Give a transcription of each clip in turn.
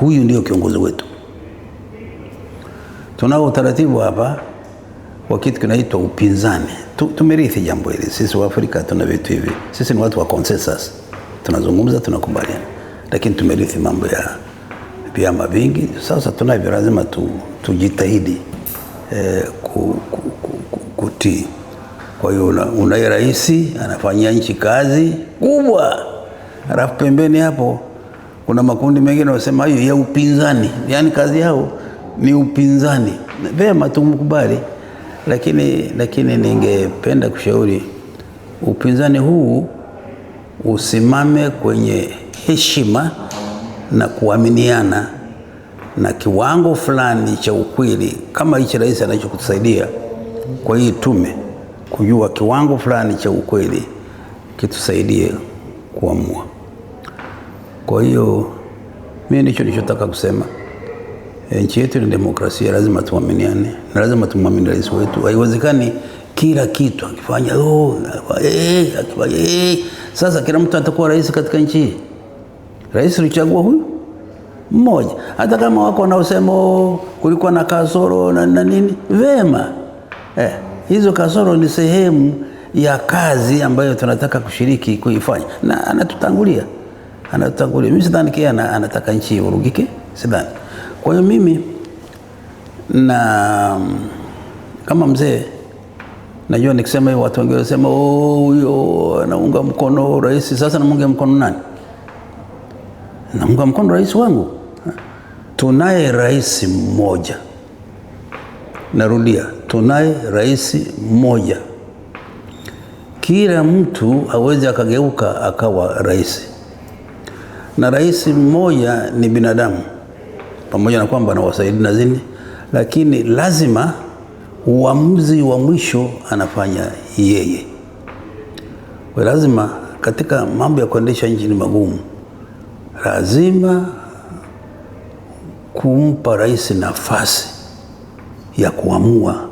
Huyu ndio kiongozi wetu. Tunao utaratibu hapa wa kitu kinaitwa upinzani. Tumerithi jambo hili. Sisi wa Afrika tuna vitu hivi. Sisi ni watu wa consensus. Tunazungumza, tunakubaliana. Lakini tumerithi mambo ya vyama vingi. Sasa tunavyo, lazima tujitahidi kutii. Kwa hiyo unaye rais anafanyia nchi kazi kubwa. Alafu pembeni hapo kuna makundi mengine wanasema hiyo ya upinzani. Yaani kazi yao ni upinzani. Vema, tumkubali. Lakini ningependa kushauri upinzani huu usimame kwenye heshima na kuaminiana na kiwango fulani cha ukweli, kama hichi rais anachokutusaidia kwa hii tume, kujua kiwango fulani cha ukweli kitusaidie kuamua. Kwa hiyo mimi ndicho nilichotaka kusema. Nchi yetu ni demokrasia, lazima tuaminiane na lazima tumwamini rais wetu. Haiwezekani kila kitu akifanya sasa kila mtu atakuwa rais katika nchi hii. Rais ulichagua huyu mmoja. Hata kama wako wanaosema kulikuwa na kasoro na nini, vema. Hizo kasoro ni sehemu ya kazi ambayo tunataka kushiriki kuifanya. Na anatutangulia. Mimi sidhani kia anataka nchi ivurugike, sidhani. Kwa hiyo mimi kama mzee najua nikisema hiyo watu wengine wanasema huyo anaunga mkono rais. Sasa namunga mkono nani? Namunga mkono rais wangu. Tunaye rais mmoja. Narudia, tunaye rais mmoja. Kila mtu hawezi akageuka akawa rais. Na rais mmoja ni binadamu, pamoja na kwamba anawasaidia na zini, lakini lazima uamuzi wa mwisho anafanya yeye. Kwa lazima katika mambo ya kuendesha nchi ni magumu, lazima kumpa rais nafasi ya kuamua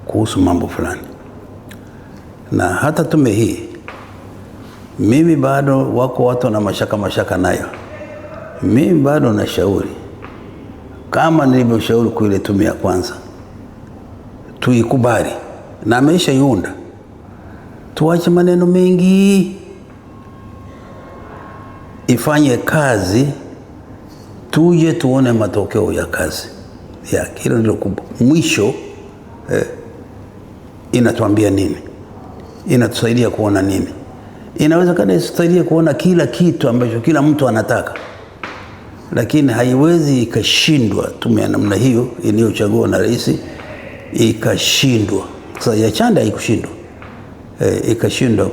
kuhusu mambo fulani. Na hata tume hii, mimi bado wako watu na mashaka nayo. Mimi bado nashauri, kama nilivyoshauri kwa ile tume ya kwanza, tuikubali na ameisha iunda. Tuache maneno mengi, ifanye kazi, tuje tuone matokeo ya kazi ya hilo ndilo kubwa. Mwisho inatuambia nini? Inatusaidia kuona nini? Inawezekana isisaidie kuona kila kitu ambacho kila mtu anataka, lakini haiwezi ikashindwa tume ya namna hiyo iliyochagua na rais ikashindwa. Sasa ya Chande haikushindwa, ikashindwa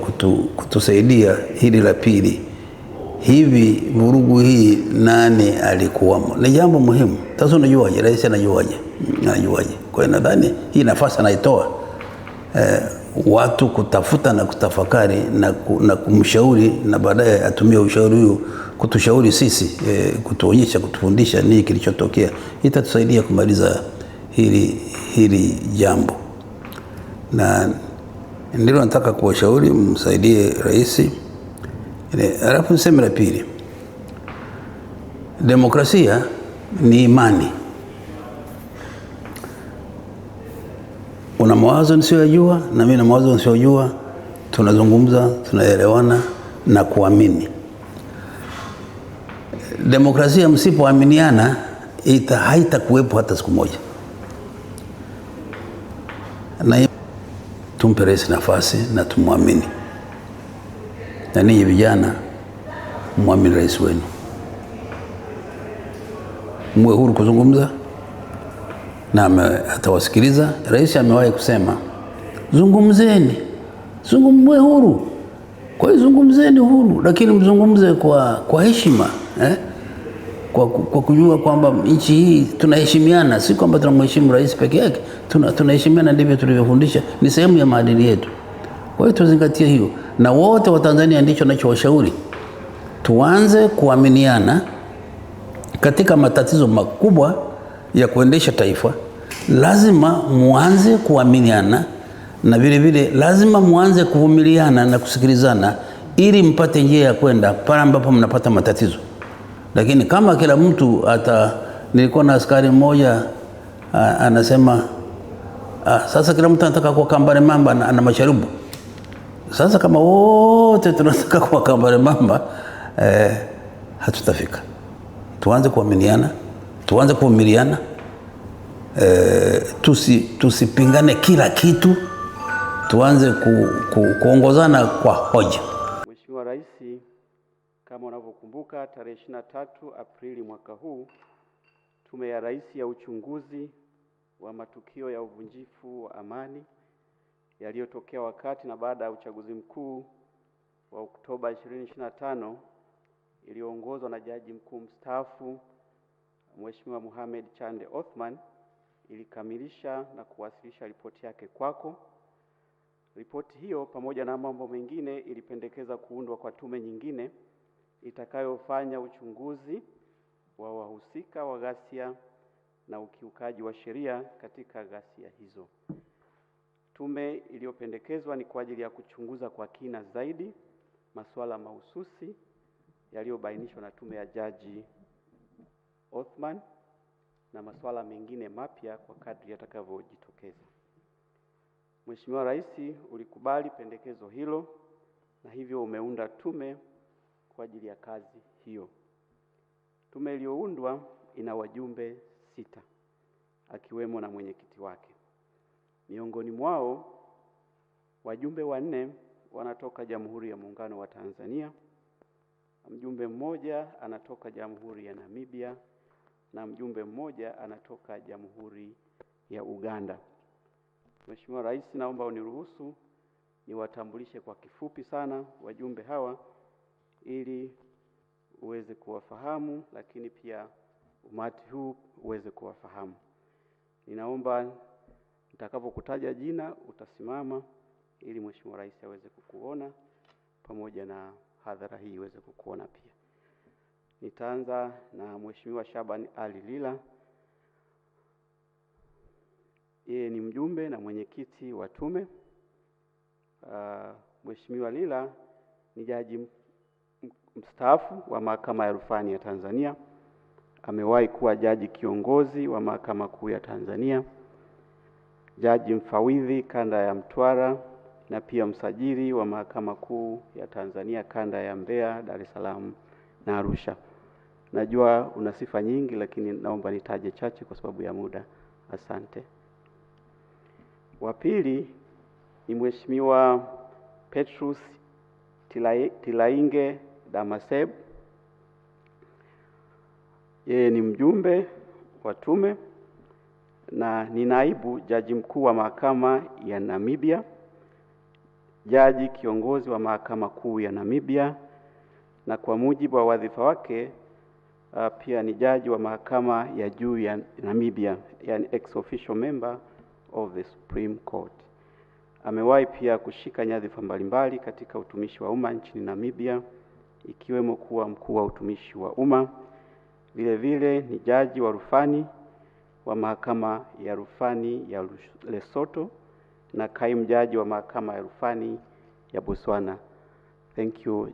kutusaidia hili la pili. Hivi vurugu hii nani alikuwamo? Ni jambo muhimu. Sasa unajuaje? Rais anajuaje? Kwa hiyo nadhani hii nafasi anaitoa watu kutafuta na kutafakari na kumshauri, na baadaye atumie ushauri huu kutushauri sisi, kutuonyesha, kutufundisha nini kilichotokea. Itatusaidia kumaliza hili jambo. Na ndilo nataka kuwashauri, msaidie rais. Alafu niseme la pili, demokrasia ni imani. Una mawazo nisiyojua na mimi na mawazo nisiyojua, tunazungumza, tunaelewana na kuamini. Demokrasia msipoaminiana haitakuwepo hata siku moja. Na tumpe rais nafasi na tumwamini. Na ninyi vijana muamini rais wenu. Mwe huru kuzungumza na atawasikiliza. Rais amewahi kusema zungumzeni, mwe huru. Kwa hiyo zungumzeni huru, lakini mzungumze kwa heshima, kwa kujua kwamba nchi hii tunaheshimiana, si kwamba tunamheshimu rais peke yake. Tunaheshimiana, ndivyo tulivyofundisha, ni sehemu ya maadili yetu. Kwa hiyo tuzingatie hiyo. Na wote wa Tanzania ndicho ninachowashauri. Tuanze kuaminiana katika matatizo makubwa ya kuendesha taifa. Lazima muanze kuaminiana, na vile vile lazima muanze kuvumiliana na kusikilizana, ili mpate njia ya kwenda pale ambapo mnapata matatizo. Lakini kama kila mtu nilikuwa na askari mmoja anasema sasa kila mtu anataka kuwa Kambale Mamba na Masharubu. Sasa kama wote tunataka kuwa Kambale Mamba, hatutafika. Tuanze kuaminiana, tuanze kuvumiliana, tusipingane kila kitu, tuanze kuongozana kwa hoja. Mheshimiwa Rais, kama unavyokumbuka, tarehe 23 Aprili mwaka huu, Tume ya Rais ya uchunguzi wa matukio ya uvunjifu wa amani yaliyotokea wakati na baada ya uchaguzi mkuu wa Oktoba 2025 iliyoongozwa na Jaji Mkuu mstaafu Mheshimiwa Mohamed Chande Othman ilikamilisha na kuwasilisha ripoti yake kwako. Ripoti hiyo pamoja na mambo mengine ilipendekeza kuundwa kwa tume nyingine itakayofanya uchunguzi wa wahusika wa ghasia na ukiukaji wa sheria katika ghasia hizo. Tume iliyopendekezwa ni kwa ajili ya kuchunguza kwa kina zaidi masuala mahususi yaliyobainishwa na tume ya Jaji Othman na masuala mengine mapya kwa kadri yatakavyojitokeza. Mheshimiwa Rais, ulikubali pendekezo hilo na hivyo umeunda tume kwa ajili ya kazi hiyo. Tume iliyoundwa ina wajumbe 6 akiwemo na mwenyekiti wake. Miongoni mwao wajumbe 4 wanatoka Jamhuri ya Muungano wa Tanzania, mjumbe mmoja anatoka Jamhuri ya Namibia na mjumbe mmoja anatoka Jamhuri ya Uganda. Mheshimiwa Rais, naomba uniruhusu niwatambulishe kwa kifupi sana wajumbe hawa ili uweze kuwafahamu, lakini pia umati huu uweze kuwafahamu. Ninaomba nitakapokutaja jina utasimama ili Mheshimiwa Rais aweze kukuona pamoja na hadhara hii iweze kukuona pia. Nitaanza na Mheshimiwa Shaban Ali Lila. Yeye ni mjumbe na mwenyekiti wa tume. Mheshimiwa Lila ni jaji mstaafu wa Mahakama ya Rufani ya Tanzania. Amewahi kuwa jaji kiongozi wa Mahakama Kuu ya Tanzania, jaji mfawidhi kanda ya Mtwara na pia msajili wa Mahakama Kuu ya Tanzania kanda ya Mbeya, Dar es Salaam na Arusha. Najua una sifa nyingi lakini naomba nitaje chache kwa sababu ya muda. Asante. Wa pili ni Mheshimiwa Petrus Tilainge Damaseb. Yeye ni mjumbe wa tume na ni naibu jaji mkuu wa Mahakama ya Namibia, jaji kiongozi wa Mahakama Kuu ya Namibia, na kwa mujibu wa wadhifa wake pia ni jaji wa Mahakama ya Juu ya Namibia, yani ex officio member of the Supreme Court. Amewahi pia kushika nyadhifa mbalimbali katika utumishi wa umma nchini Namibia, ikiwemo kuwa mkuu wa utumishi wa umma. Vile vile ni jaji wa rufani wa Mahakama ya Rufani ya Lesotho na kaimu jaji wa Mahakama ya Rufani ya Botswana. Thank you,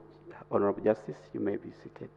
Honorable Justice. You may be seated.